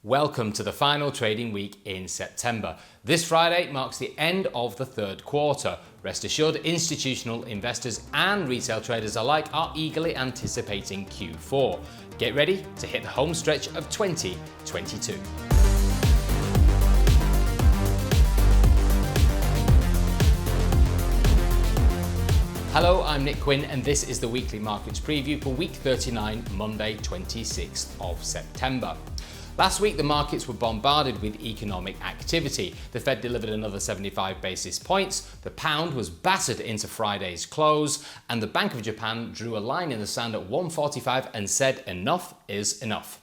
Welcome to the final trading week in September. This Friday marks the end of the third quarter. Rest assured, institutional investors and retail traders alike are eagerly anticipating Q4. Get ready to hit the home stretch of 2022. Hello, I'm Nick Quinn and this is the weekly markets preview for week 39, Monday 26th of September. Last week, the markets were bombarded with economic activity. The Fed delivered another 75 basis points, the pound was battered into Friday's close, and the Bank of Japan drew a line in the sand at 145 and said enough is enough.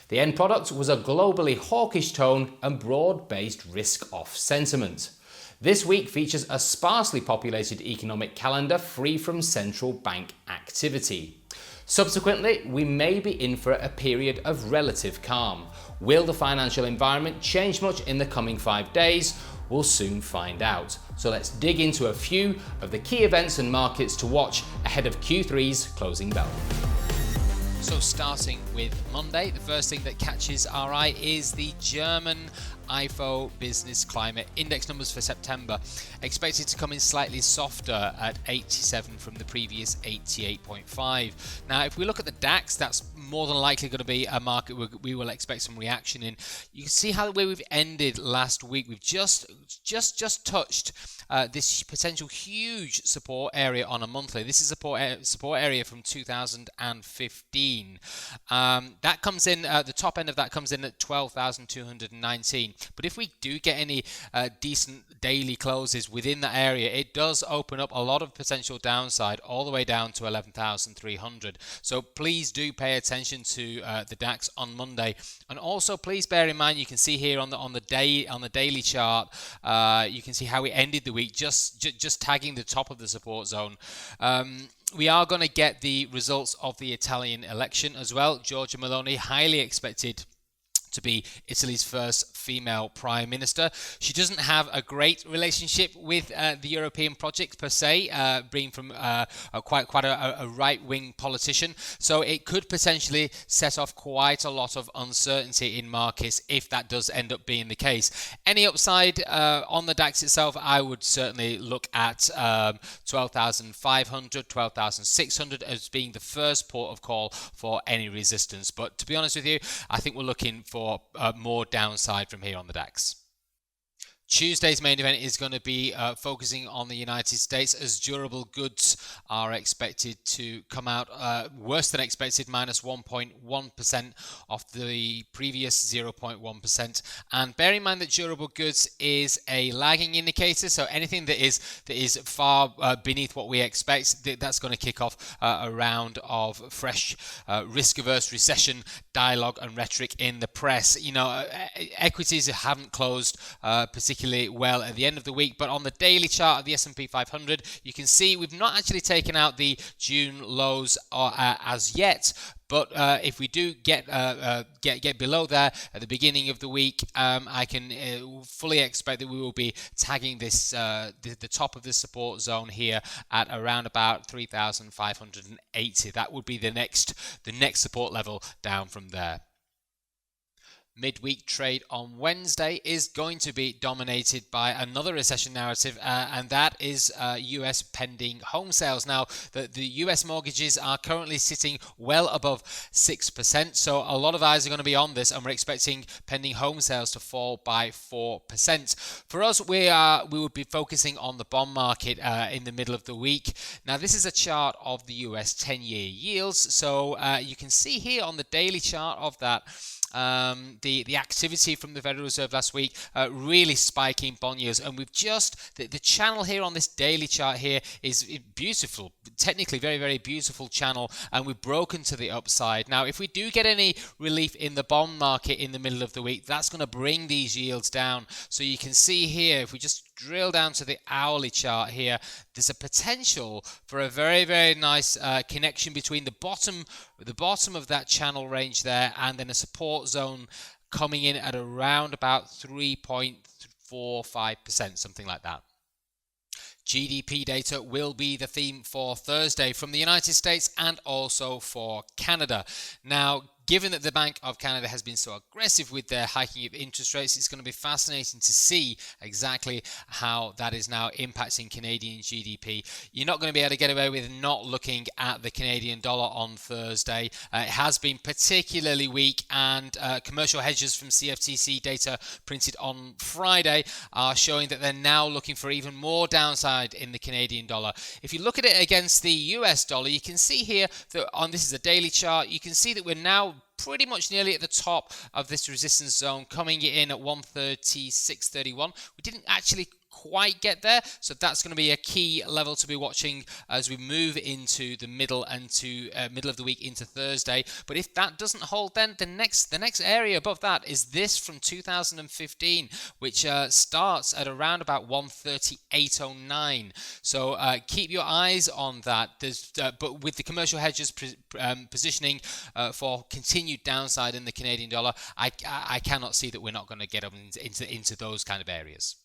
The end product was a globally hawkish tone and broad-based risk-off sentiment. This week features a sparsely populated economic calendar free from central bank activity. Subsequently, we may be in for a period of relative calm. Will the financial environment change much in the coming 5 days? We'll soon find out. So let's dig into a few of the key events and markets to watch ahead of Q3's closing bell. So starting with Monday, the first thing that catches our eye is the German IFO Business Climate Index numbers for September, expected to come in slightly softer at 87 from the previous 88.5. Now, if we look at the DAX, that's more than likely going to be a market we will expect some reaction in. You can see how the way we've ended last week. We've just touched this potential huge support area on a monthly. This is a support area from 2015. That comes in, the top end of that comes in at 12,219. But if we do get any decent daily closes within that area, it does open up a lot of potential downside all the way down to 11,300. So please do pay attention to the DAX on Monday, and also please bear in mind, you can see here on the daily chart, you can see how we ended the week just tagging the top of the support zone. We are going to get the results of the Italian election as well. Giorgia Meloni, highly expected to be Italy's first female prime minister. She doesn't have a great relationship with the European project per se, being from quite a right-wing politician. So it could potentially set off quite a lot of uncertainty in markets if that does end up being the case. Any upside on the DAX itself, I would certainly look at 12,500, 12,600 as being the first port of call for any resistance. But to be honest with you, I think we're looking for more downside from here on the DAX. Tuesday's main event is going to be focusing on the United States, as durable goods are expected to come out worse than expected, minus 1.1% off the previous 0.1%. And bear in mind that durable goods is a lagging indicator, so anything that is far beneath what we expect, that's going to kick off a round of fresh risk-averse recession dialogue and rhetoric in the press. You know, equities haven't closed particularly well at the end of the week, but on the daily chart of the S&P 500, you can see we've not actually taken out the June lows as yet. But if we do get below there at the beginning of the week, I can fully expect that we will be tagging this the top of the support zone here at around about 3,580. That would be the next support level down from there. Midweek trade on Wednesday is going to be dominated by another recession narrative, and that is US pending home sales. Now, the US mortgages are currently sitting well above 6%, so a lot of eyes are going to be on this, and we're expecting pending home sales to fall by 4%. For us, we would be focusing on the bond market in the middle of the week. Now, this is a chart of the US 10-year yields, so you can see here on the daily chart of that, the activity from the Federal Reserve last week really spiking bond yields, and we've just the channel here on this daily chart here is beautiful, technically very, very beautiful channel, and we've broken to the upside. Now, if we do get any relief in the bond market in the middle of the week, that's going to bring these yields down. So you can see here, if we just drill down to the hourly chart here, there's a potential for a very, very nice connection between the bottom of that channel range there and then a support zone coming in at around about 3.45%, something like that. GDP data will be the theme for Thursday from the United States and also for Canada. Now, given that the Bank of Canada has been so aggressive with their hiking of interest rates, it's going to be fascinating to see exactly how that is now impacting Canadian GDP. You're not going to be able to get away with not looking at the Canadian dollar on Thursday. It has been particularly weak, and commercial hedges from CFTC data printed on Friday are showing that they're now looking for even more downside in the Canadian dollar. If you look at it against the US dollar, you can see here that this is a daily chart, you can see that we're now pretty much nearly at the top of this resistance zone, coming in at 136.31. We didn't actually quite get there, so that's going to be a key level to be watching as we move into the middle and to middle of the week into Thursday. But if that doesn't hold, then the next area above that is this from 2015, which starts at around about 138.09. So keep your eyes on that. But with the commercial hedges positioning for continued downside in the Canadian dollar, I cannot see that we're not going to get up into those kind of areas.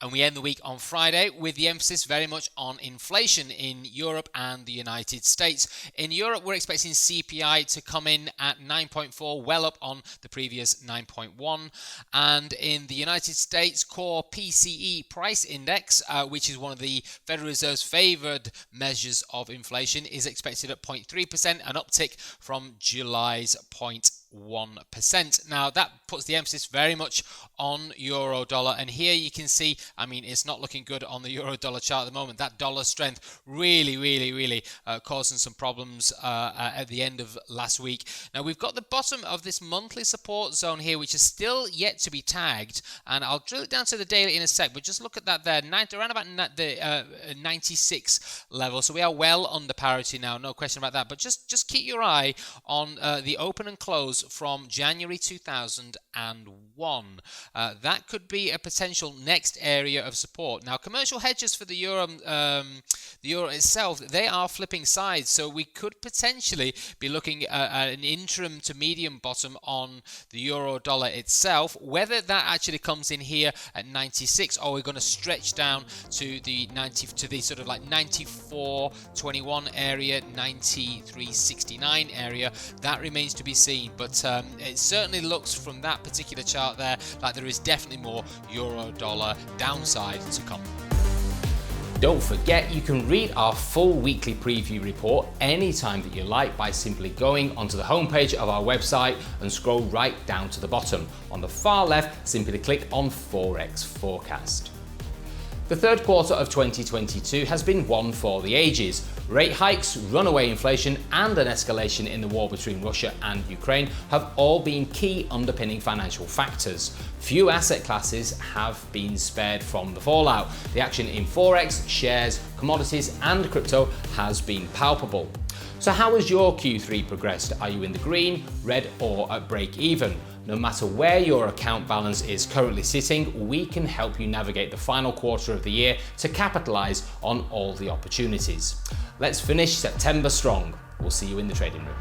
And we end the week on Friday with the emphasis very much on inflation in Europe and the United States. In Europe, we're expecting CPI to come in at 9.4, well up on the previous 9.1. And in the United States, core PCE price index, which is one of the Federal Reserve's favored measures of inflation, is expected at 0.3%, an uptick from July's 0.1%. Now that puts the emphasis very much on euro dollar, and here you can see, I mean, it's not looking good on the euro dollar chart at the moment. That dollar strength really causing some problems at the end of last week. Now we've got the bottom of this monthly support zone here, which is still yet to be tagged, and I'll drill it down to the daily in a sec, but just look at that there, around about the 96 level. So we are well under parity now, no question about that, but just keep your eye on the open and close from January 2001. That could be a potential next area of support. Now, commercial hedges for the euro itself, they are flipping sides, so we could potentially be looking at an interim to medium bottom on the euro dollar itself. Whether that actually comes in here at 96, or we're going to stretch down to the sort of like 94.21 area, 93.69 area, that remains to be seen. But it certainly looks from that particular chart there like there is definitely more euro dollar downside to come. Don't forget, you can read our full weekly preview report anytime that you like by simply going onto the homepage of our website and scroll right down to the bottom. On the far left, simply click on Forex Forecast. The third quarter of 2022 has been one for the ages. Rate hikes, runaway inflation, and an escalation in the war between Russia and Ukraine have all been key underpinning financial factors. Few asset classes have been spared from the fallout. The action in forex, shares, commodities, and crypto has been palpable. So how has your Q3 progressed? Are you in the green, red, or at break even? No matter where your account balance is currently sitting, we can help you navigate the final quarter of the year to capitalize on all the opportunities. Let's finish September strong. We'll see you in the trading room.